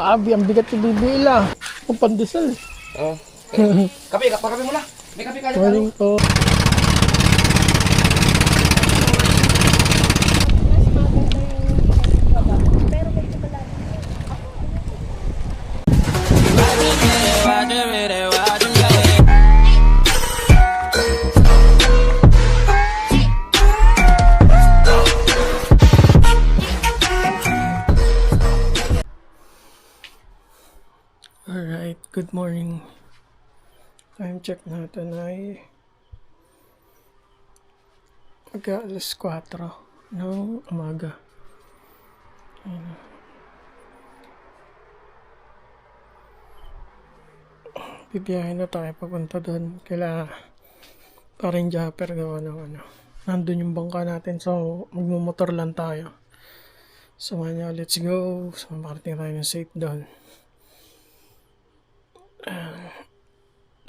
Grabe, ang bigat yung bibila. Ang pandesal. Oh. Kape, pakape mo na. May kape ka Morning po. Alright, good morning. Time check natin ay mag-alas 4 ng umaga. Ayan. Bibiyahin na tayo papunta doon kila paring Japper gawa ng nandun yung bangka natin, so magmumotor lang tayo. So let's go. So makarating tayo ng safe doon.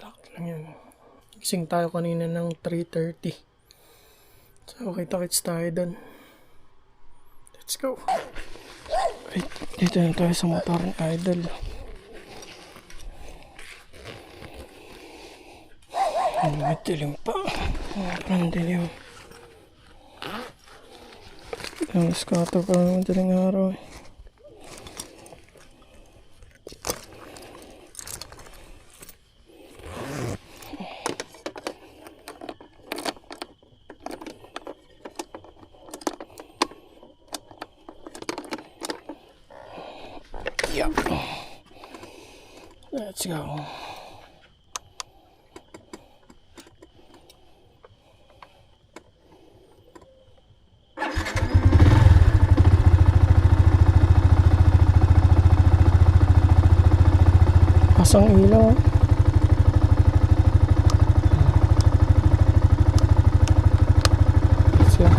Lock lang yan. Gising tayo kanina ng 3:30. So kita-kits tayo doon. Let's go. Right, dito na tayo sa motor ng Idol. Matilim pa. Pandilim. Ang scatter pa ng madaling araw. Yep. Let's go. Pasang ilaw. Let's go.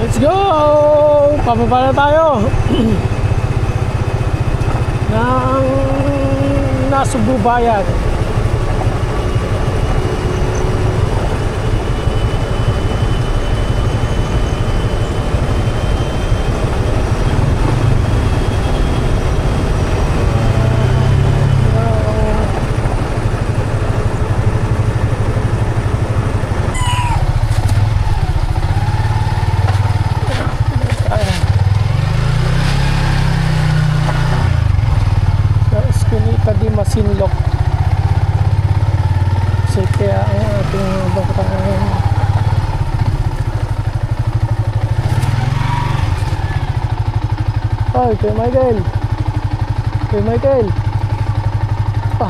Let's go! Pababa na tayo ng Nasugbu Bayan. Di Masinloc. So kaya ang ating bangka ngayon. Ay, kay Michael. Kay Michael. Ba.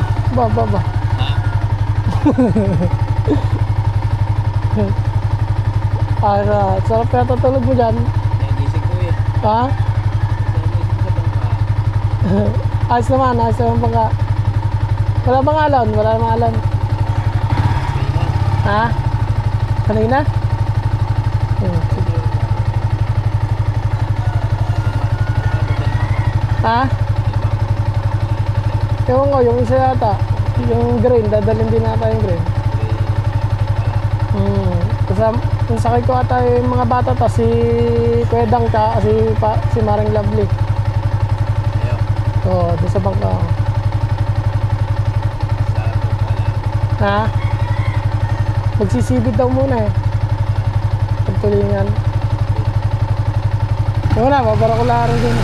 Ara, sarap yata tulog mo dyan. Nagising ko eh. Ha? Ayos naman bangka. Wala bang alon? Wala namang alon. Ha? Kanina? Sige. Ha? Ewan ko, yung isa yata. Yung green, dadalhin din nata yung green. Kasi sakay ko ata yung mga bata ta, si Kwedang ta, si Maring Lovely. Oo, doon sa bangka. Sa Ha? Magsisibid daw muna eh. Pagtulingan. Yung na, babarakularan din.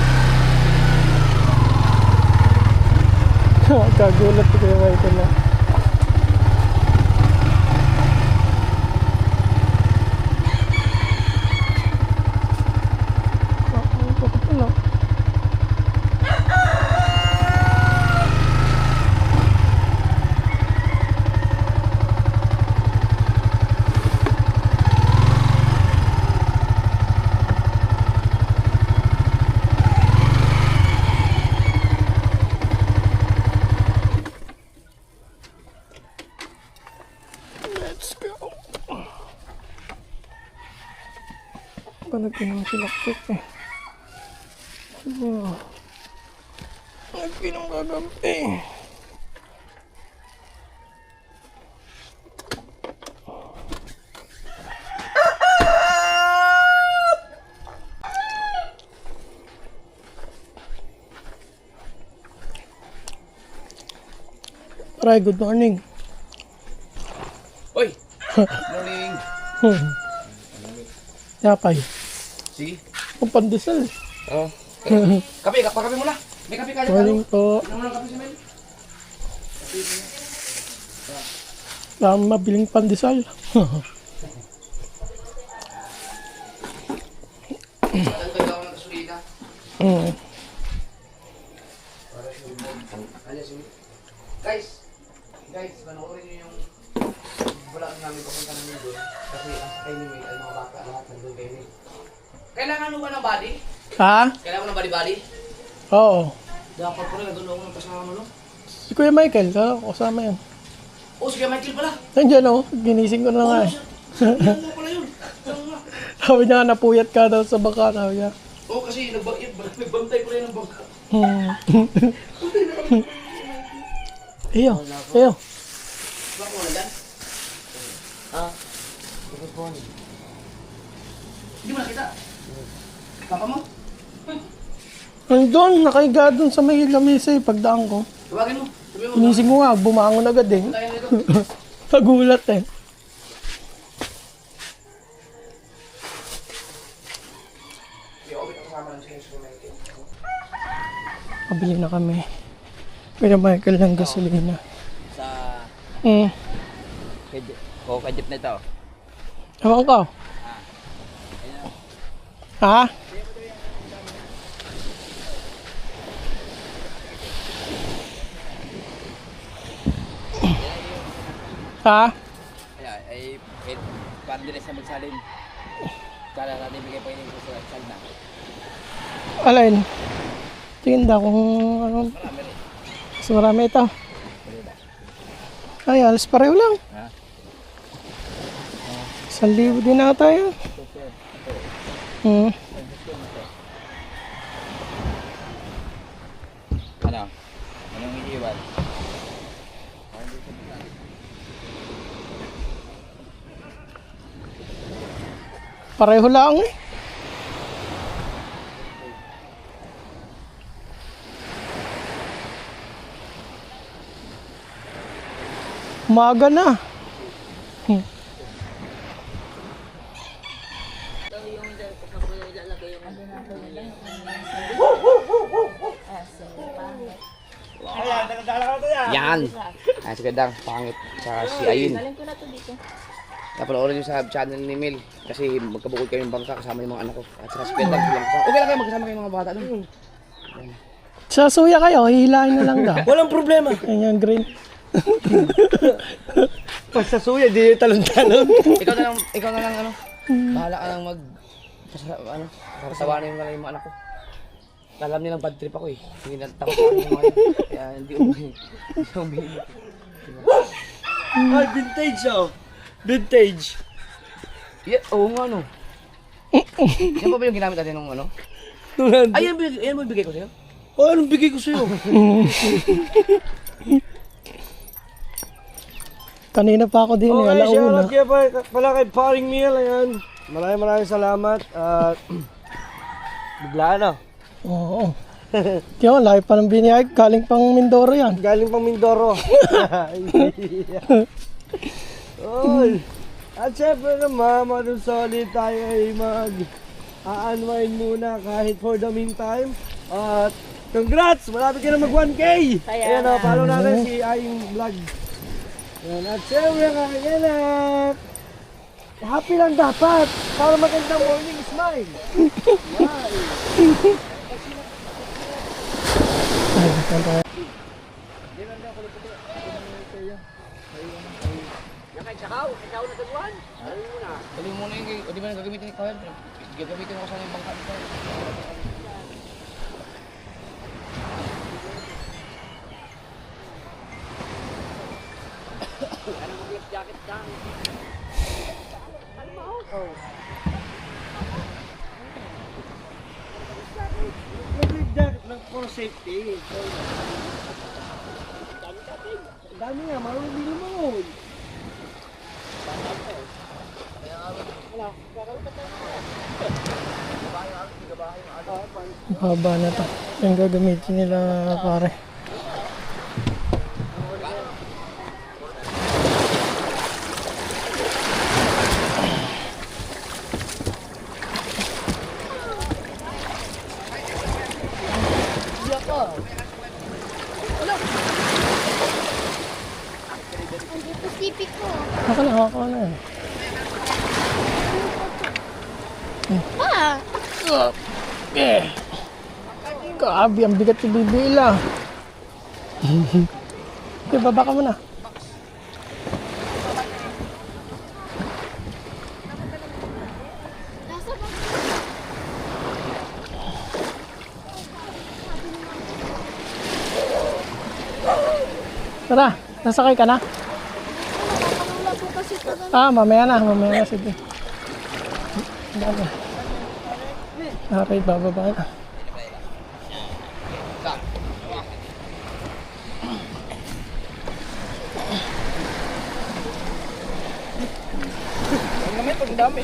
Kagulat ko yung Michael na. Nagpinom sila kit eh. Nagpinom kagabi. Aray, good morning. Oy! Morning! Yapay. Sige. Ang pandesal. Oo. Kape mo na. May kape ka dyan. Morning po. Ano mo ng kape si Mel? Wala akong mabiling pandesal. Matagtag ako ng kasulita. Guys, panoorin niyo yung vlog namin papunta namin doon. Kasi ang sakay ni Mel ay mga bata lahat nandun kay Mel. Kailangan mo ba ng body? Ha? Kailangan mo ng body? Oo. Dapat po rin, nandun ako ng kasama no? Si Kuya Michael, kasama yan. Oh, sige Michael pala. Nandiyan o, ginising ko na nga eh. Yan nga pala yun. Yan nga. Sabi niya nga, napuyat ka daw sa baka. Sabi niya. Oo, kasi nagbantay ko rin ng bangka. Iyo, iyo. Baka mo na dyan? Hindi mo nakita? Papa mo? Nandun, nakahiga dun sa may lamesa eh, pagdaan ko. Tawagin mo. Sabihin mo. Ginising ko nga, bumangon agad eh. Tayo nito. Nagulat eh. Pabili na kami. Kuya Michael ng gasolina. Sa... kay jeep na ito. Ewan ko. Ha? Ha? Ay, para din sa magsalin. Para natin bigay pa yun sa salna. Alin? Tingin daw kung ano. Mas marami ito. Ay, alas pareho lang. Ha? 1,000 din na tayo. Ano? Anong iiwan? Pareho lang eh. Umaga na. Yan! Ay, si Gandang, pangit. Sa si Ayun. Napanoorin nyo sa channel ni Mel. Kasi magkabukod kami ng bangka kasama yung mga anak ko. At saka si Gandang bilang kasama. Okay lang kayo, magkasama kayo mga bata. No? Sa suya kayo, hihilahin na lang daw. Walang problema. Yan yung green. Pag sa suya, di talon-talon. Ikaw na lang ano. Bahala ka lang sasawanin mo na lang yung mga anak ko. Alam nilang bad trip ako eh. Hindi natakot ako yung mga yan. Kaya hindi umihin. Ay, vintage oh. Vintage. Yeah, oo nga no. Yan pa ba yung ginamit natin nung ano? Ay, yan mo ibigay ko sa'yo? Oh, anong bigay ko sa'yo? Kanina pa ako din eh, Okay, alauna. shoutout kaya pala kay Paring Miel. Ayan. Maraming salamat. At biglaan na. Oo. Kaya laki pa ng biniyay, galing pang Mindoro yan. Galing pang Mindoro. Oy. At syempre naman, mga solid tayo ay mag-unwind muna kahit for the meantime. At congrats! Malapit ka na mag 1K! Ayan o, follow natin si Aying Vlog. Ayan, at syempre kakayanak! Happy lang dapat! Para magandang morning smile! Ay, ganda. Tuloy muna yung, o di ba gagamitin ni Kyle? Gagamitin ko sana yung bangka ni Kyle. Life jacket lang for safety. Dami nga, marunong din naman. Haba na to. Yung gagamitin nila pare. Pacific ko. Ako na yan. Ah! Grabe, ang bigat yung bibila. Okay, baba ka muna. Nasa ba? Tara, nasakay ka na? Wala po kasi ito. Mamaya na, sige. Bago. Alright, bababa na. Ang dami.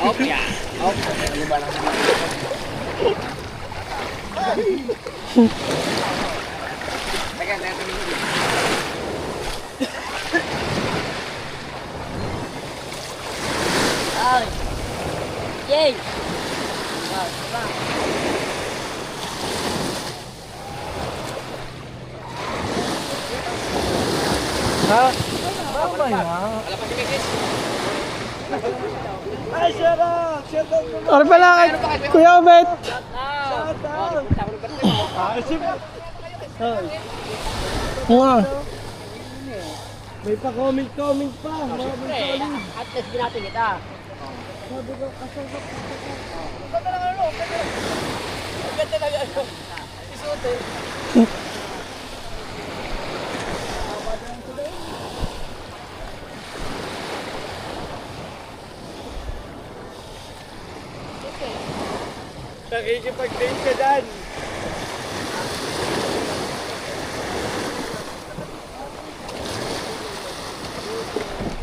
Okay. Ano ba lang? Yay! Ha? Baba na. Ay, shut up! Shut up naman! Ano pala kay Kuya Obet? Shut up! Ah, sige. Nga. May pa-comment pa. Mga solid. At least ginati kita. Sabi ko, kasama. Nakikipag-date ka dyan.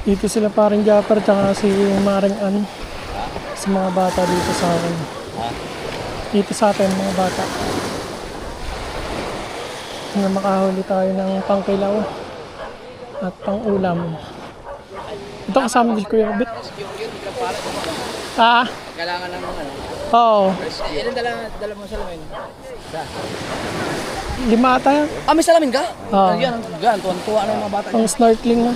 Dito sila paring Japper tsaka si Maring An. Sa mga bata dito sa akin. Dito sa atin mga bata. Na makahuli tayo ng pangkilaw at pang-ulam. Ito kasama din si Kuya Obet. Kailangan ng mga ano. Oo. Ilan dala mo salamin? 5 ata yan. Ah, may salamin ka? Oo. Yan, tuwan-tuwa na yung mga bata. Pang snorkeling na.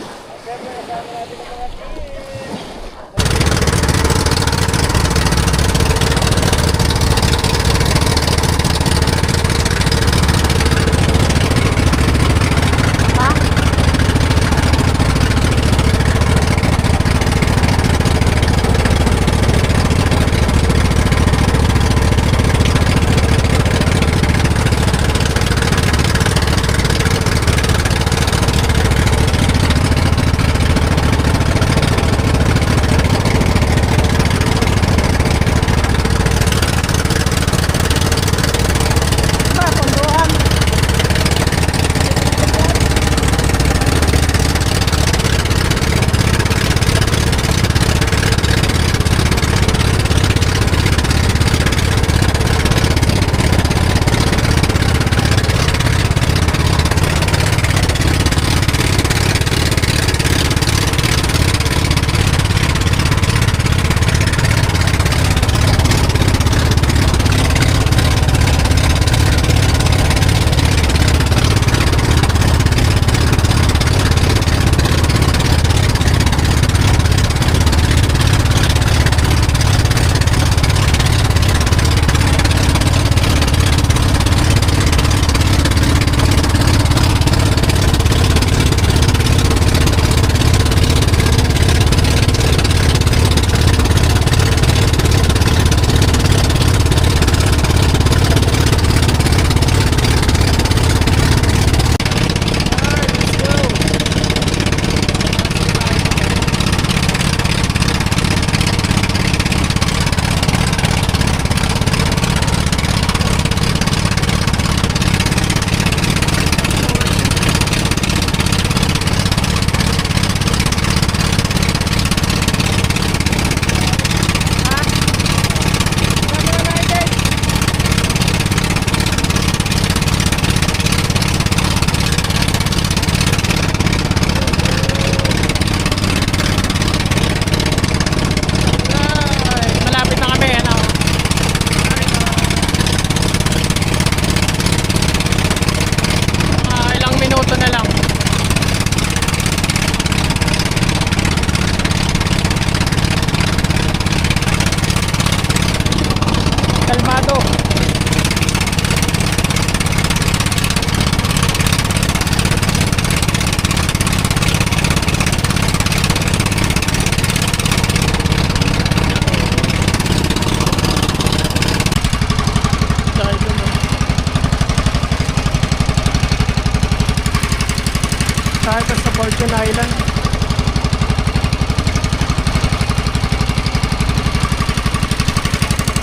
tayo sa Fortune Island.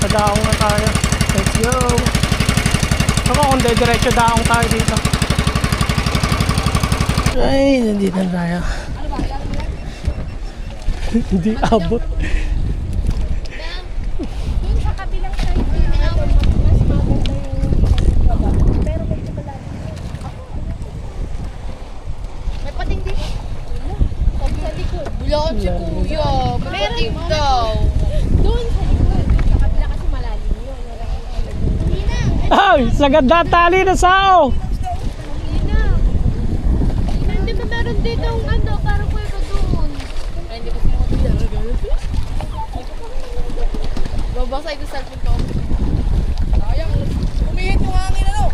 Padaong na tayo. Let's go. Ako kung diretso daong tayo dito. Ay, nandito na tayo. Hindi abot. Doon sa kabilang side, mas maganda yung baba. Pero medyo malalim. May pating din. Pag sa likod. Bulaan si kuya. May pating daw. Doon sa likod. Sa kabila kasi malalim yun. Hindi na. Ay, sagad na tali na sao. Hindi na. Hindi ba meron dito ang ano, parang kuweba doon. Ay, hindi ko sila mabila. Babasay ko sa cellphone ko. Sayang, umihit yung hangin ano.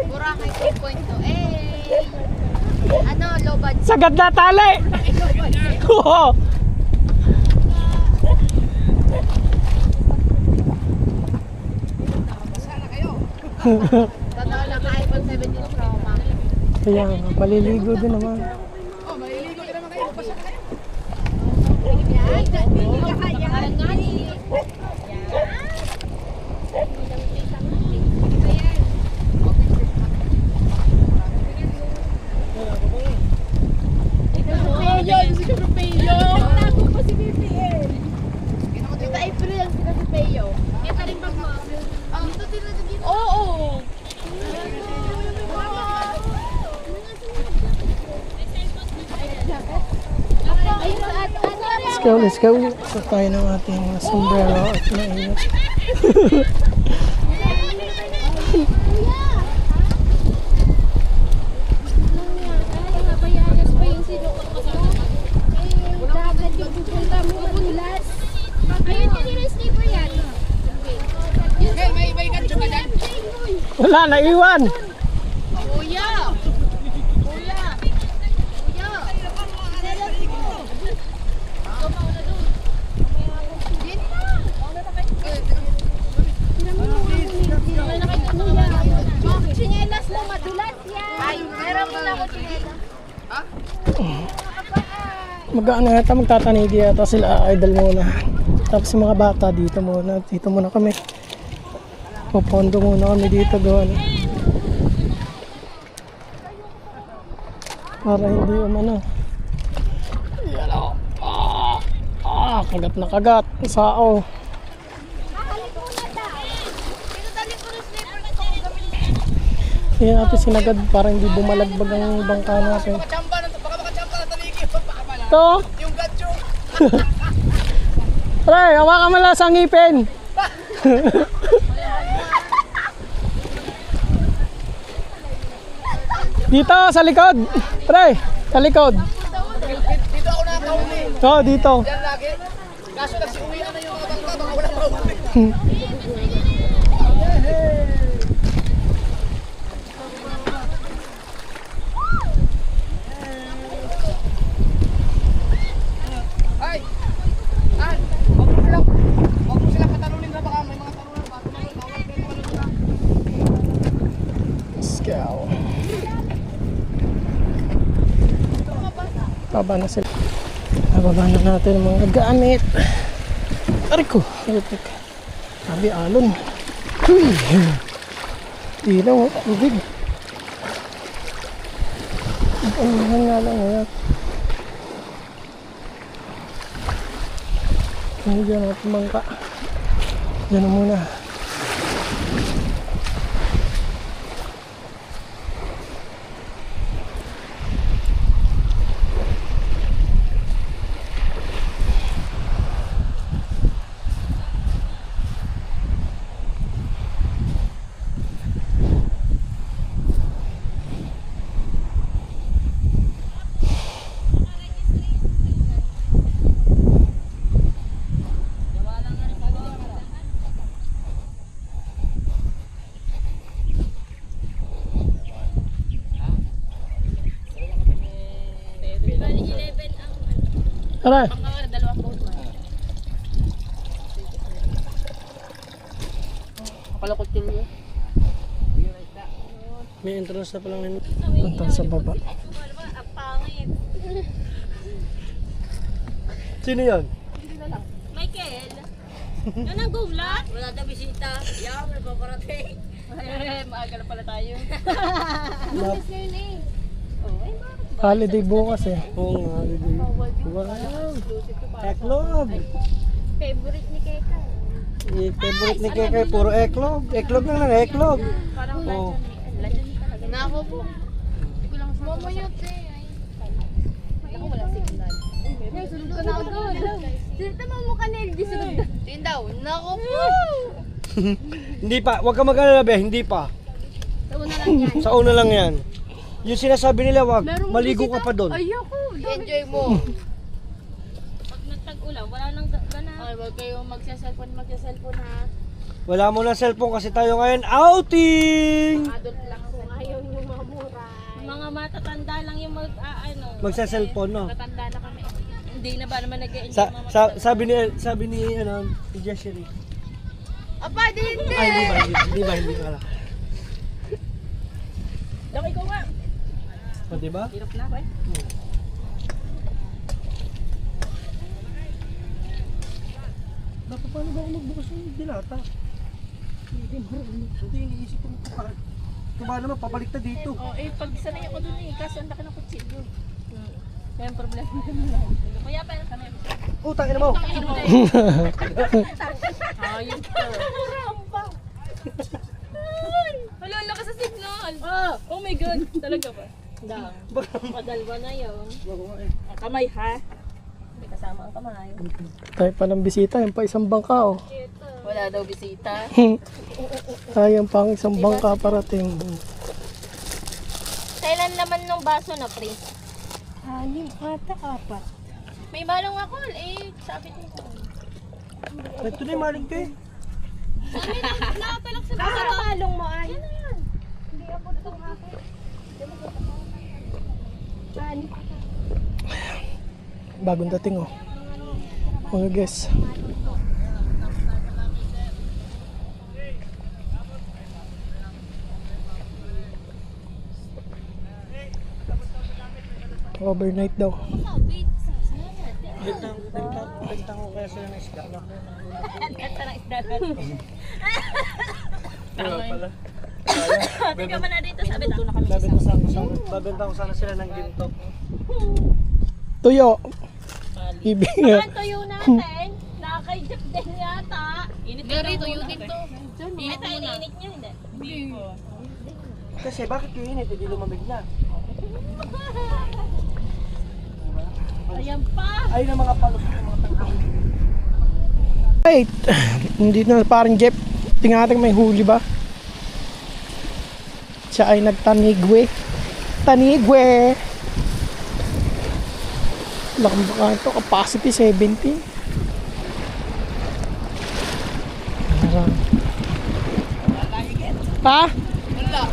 Boracay 2.2. Ano, low budget. Sagad na tali. Oo. Totoo lang, iPhone 17 Pro Max. Kaya nga, paliligo din naman. Oh, maliligo din naman kayo. Basta kayo. Oo. Let's go, let's go. So tayo ng ating sombrero at mainit. May gancho ka dyan. Wala, naiwan. Kuya! Kuya! Kuya! Chinelas mo madulas yan! Ay, meron mo na ako chinelas. Mag-ano yata, magtatanigi yata sila, idol muna. Tapos yung mga bata dito muna kami. Pupondo muna kami dito doon. Para hindi umano. Yan o. Kagat na kagat. Sao. Yan natin sinagad para hindi bumalagbag ang bangka natin. Makachamba na, baka makachamba na taligi. Baka pala. Ito. Yung gancho. Pre, hawakan mo lang sa ngipin. Dito sa likod. Pre, sa likod. Dito ako nakakahuli. Oo, dito. Diyan lagi. Kaso nagsiuwi na yung mga bangka, baka wala mahuli. Ay! An! Huwag mo silang patalunin na baka may mga talunan pa. Let's go. Baba na sila. Nababa na natin ang mga gamit. Aray ko. Sabi alon. Uy. Ilaw. Ubig. Ano nga lang ngayon. Hindi dyan natin bangka. Dyan na muna. Tara. Dalawang boat man. Kalakot yun yun. May entrance na palang nito. Punta sa baba. Ang pangit. Sino yun? Michael. Yan ang gulat. Wala na bisita. Yaw, nagpaparating. Maaga na pala tayo. Lunes ngayon eh. Oh, ay bakit? Holiday bukas eh. Oo nga, holiday. Wow! Eklog! Favorite ni Keka. Favorite ni Kekay, puro eklog. Eklog na lang, eklog. Parang Oo. Landyan talaga. Nako po. Hindi ko lang sa mamayot eh. Ako wala signal. Sunod ka na agad. Sinita mo mukha na LG sunod. Tingin daw. Nako po. Hindi pa, huwag ka mag-alala be, hindi pa. Sa una lang yan. Sa una lang yan. Yung sinasabi nila, wag, maligo ka pa doon. Ayoko. Enjoy mo. Pag nagtag-ulan, wala nang gana. Ay, wag kayong magsa-cellphone ha. Wala mo na cellphone kasi tayo ngayon outing! Adult lang kung ayaw nyo mamuray. Mga matatanda lang yung Magsa-cellphone, no? Matatanda na kami. Hindi na ba naman nag-enjoy Sabi ni Jessery. Apa, hindi! Ay, hindi ba, wala. Laki ko nga. O, diba? Hirap na ba? Dapat paano ba ako magbukas ng dilata? Hindi, iniisip ko Tuba naman, pabalik na dito. Oh, pag sanay ako dun eh. Kaso ang laki ng kutsilyo. Kaya ang problema lang. Kaya pa kami. Utang ina mo! Ayun ka. Rampa. Wala, lakas sa signal. Oh my God. Talaga ba? Dang. Padalwa na yun. Ang kamay ha. May kasama ang kamay. Tayo pa ng bisita. Yung pa isang bangka oh. Wala daw bisita. Sayang pang isang bangka parating. Kailan naman nung baso na, Prince? 6 ata, 4. May balong ako eh. Sabi ko. Ito na yung maling ko eh. Nakapalak sa baso. Ang balong mo ay. Yan na yan. Hindi ako dito akin. Bagong dating oh. Mga guys. Overnight daw. Bentang ko kaya sila ng isda. Ganda ng isda natin. Tingnan mo na dito. Sabi doon na kami. Babenta ko sana sila ng ginto. Tuyo. Ibig Ang tuyo natin. Nakakaijak din yata. Init na rito. Tuyo dito. Init na iniinit niya. Hindi. Kasi bakit kayo init? Hindi lumamig na. Ayan pa. Ay na mga palos ng mga tangkang. Wait. Hindi na parang Jeff. Tingnan natin may huli ba? Siya ay nagtanigwe. Tanigwe. Laking baka ito. Capacity 70. Ha? Wala.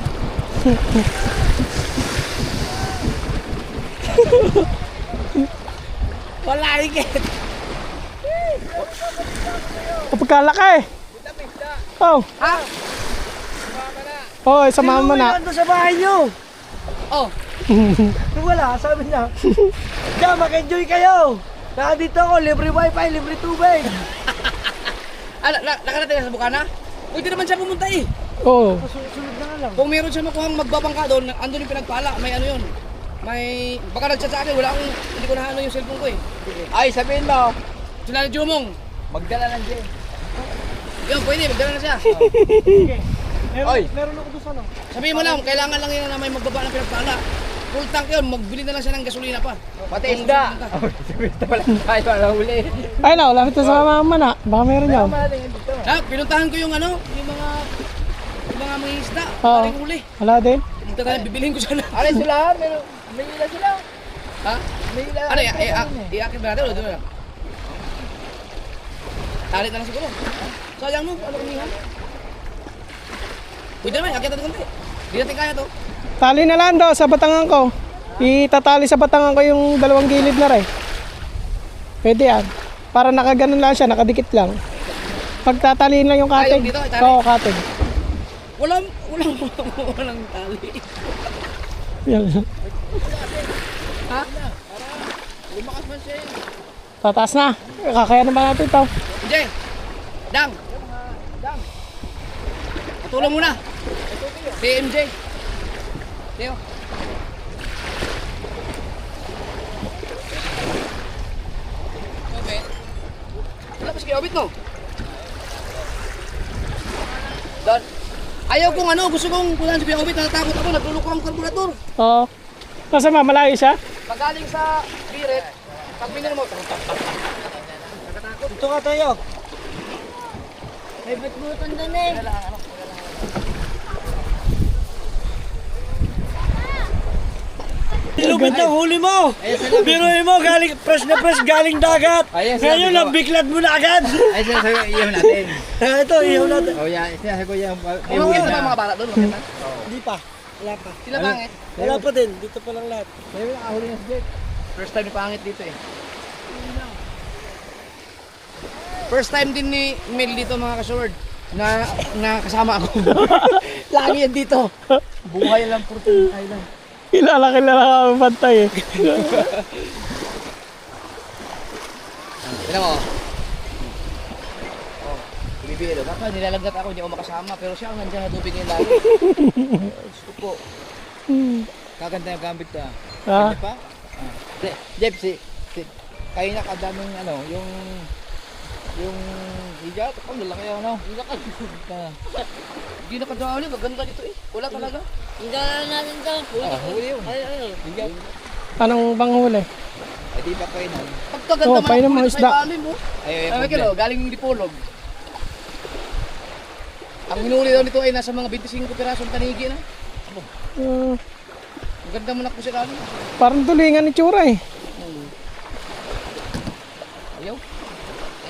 Wala higit. Kapag kalaki. Oh. Ha? Oh, samahan mo na. Ano sa bahay nyo? Oh. Kung wala, sabi niya. Diyan, mag-enjoy kayo. Nakadito ako, libre wifi, libre tubig. Nakarating na sa Bukana? Pwede naman siya pumunta eh. Oo. Sunod na nga lang. Kung meron siya makuhang magbabangka doon, andun yung pinagpala, may ano yun. May, baka nag-chat sa akin, wala akong, hindi ko naano yung cellphone ko eh. Ay, sabihin mo. Sila na Jumong. Magdala ng gin. Yun, pwede, magdala na siya. Meron ako doon sa ano. Sabihin mo lang, kailangan lang yun na may magbaba ng pinagpala. Full tank yun, magbili na lang siya ng gasolina pa. Pati isda. Wala tayo, wala huli. Ay na, lapit na sa mama na. Baka meron yan. Ha, pinuntahan ko yung ano, yung mga mga isda, Oo. maring huli. Wala din. Punta tayo, bibilihin ko sana. Ano sila? May ila sila. Ha? May ila. Ano, iakit ba natin o doon na? Talit na lang siguro. Sayang mo, ano kumihan? Pwede naman, akit natin konti. Hindi natin kaya to. Tali na lang daw sa batangan ko. Itatali sa batangan ko yung dalawang gilid na rin. Pwede yan. Para nakaganon lang siya, nakadikit lang. Pagtataliin lang yung katig. yung dito, itali? Oo, katig. Walang tali. Yan. Lumakas man siya. Tataas na. Kakayanan ba natin ito? MJ! Dang! Patulong muna. Si MJ. Teo. Wala pa si Obit, no? Don. Ayaw kong gusto kong kunan si Obit, natatakot ako, nagluloko ang karburador. Oo. Masama, malayo siya? Pag galing sa biret, pag binil mo, Dito ka tayo. May batbuton doon eh. Ilubid ang huli mo! Biruin mo, galing, fresh na fresh, galing dagat! Ayan, Ngayon, sinabi ko. nabiklad mo na agad! ay sinasabi, iyaw natin. Ito, ihaw natin. Oh, yan, sinasabi ko yung... Makita ba mga bala doon? Makita? Hindi pa. Wala pa. Sila pangit. Wala pa din. Dito pa lang lahat. May nakahuli na si Jake. First time ni pangit dito eh. First time din ni Mel dito mga ka-sword na kasama ako. Lagi yan dito. Buhay lang po island. Kilala ka bantay eh. Tignan mo. Oh, bibigil. Baka nilalagdat ako, hindi ako makasama. Pero siya ang nandiyan na tubig niya lagi. Gusto po. Kaganda yung gamit ka. Ha? Hindi pa? Jeff, kayo na kadaming yung higat. Ang lalaki Hindi na kadami. Maganda dito eh. Wala talaga. Hindi na natin ito. Huli yun. Higat. Anong panghuli? Ay di pa kayo na. Pagkaganda Oh, painom mo huli isda. sa ilalim mo. Ay, kilo, galing yung dipolog. Ang hinuli daw nito ay nasa mga 25 pirasong tanigi na. Ang ganda mo na po sa ilalim. Parang tulingan ni Tsura eh. Ayaw.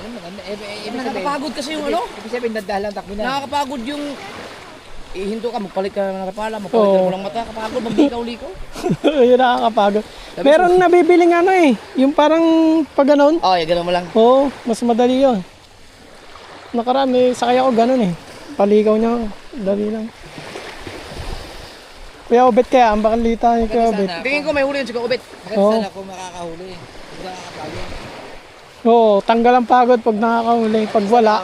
Ano maganda? Nakakapagod kasi yung Ibig sabihin, nagdahalang takbo na. Nakakapagod yung ihinto ka, magpalit ka ng napala, magpalit ka ng mata, kapagod, maglikaw-likaw. Yun nakakapagod. Meron nabibiling yung parang pag ganon. Oh, gano'n mo lang. Oo, mas madali yun. Nakarami, sakay ako ganon eh. Paligaw niya ako. Dali lang. Kuya Obet kaya, ang bakalita ni Kuya Obet. Tingin ko may huli yun si Obet. Oo. Sana ako makakahuli. Nakakapagod. Oo, tanggal ang pagod pag nakakahuli. Pag wala,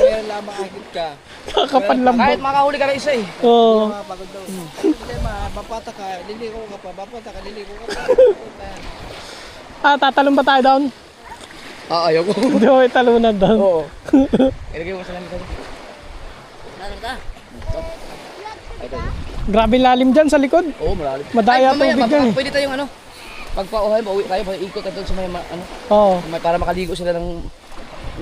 Meron lang makakit ka. Kahit kakapanlambot. makahuli ka na isa eh. Oo. Pagod daw. Problema, bapata ka, liliko ka pa, bapata ka, liliko ka pa. Tatalon ba tayo doon? Ayaw ko. Hindi mo may talunan doon. Oo. Ilagay mo sa lamig ka. Natin ka. Grabe lalim dyan sa likod. Oo, malalim. Madaya Ay, mamaya, tubig dyan eh. pwede tayong pagpauhay, pauwi tayo, ikot tayo doon sa may Oo. para makaligo sila ng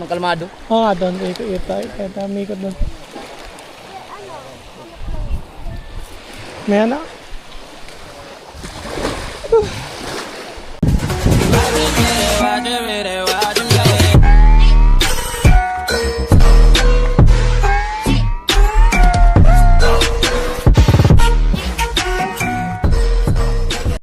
kalmado. Oo nga doon. Ikot tayo. Kaya tayo may ikot doon. May anak.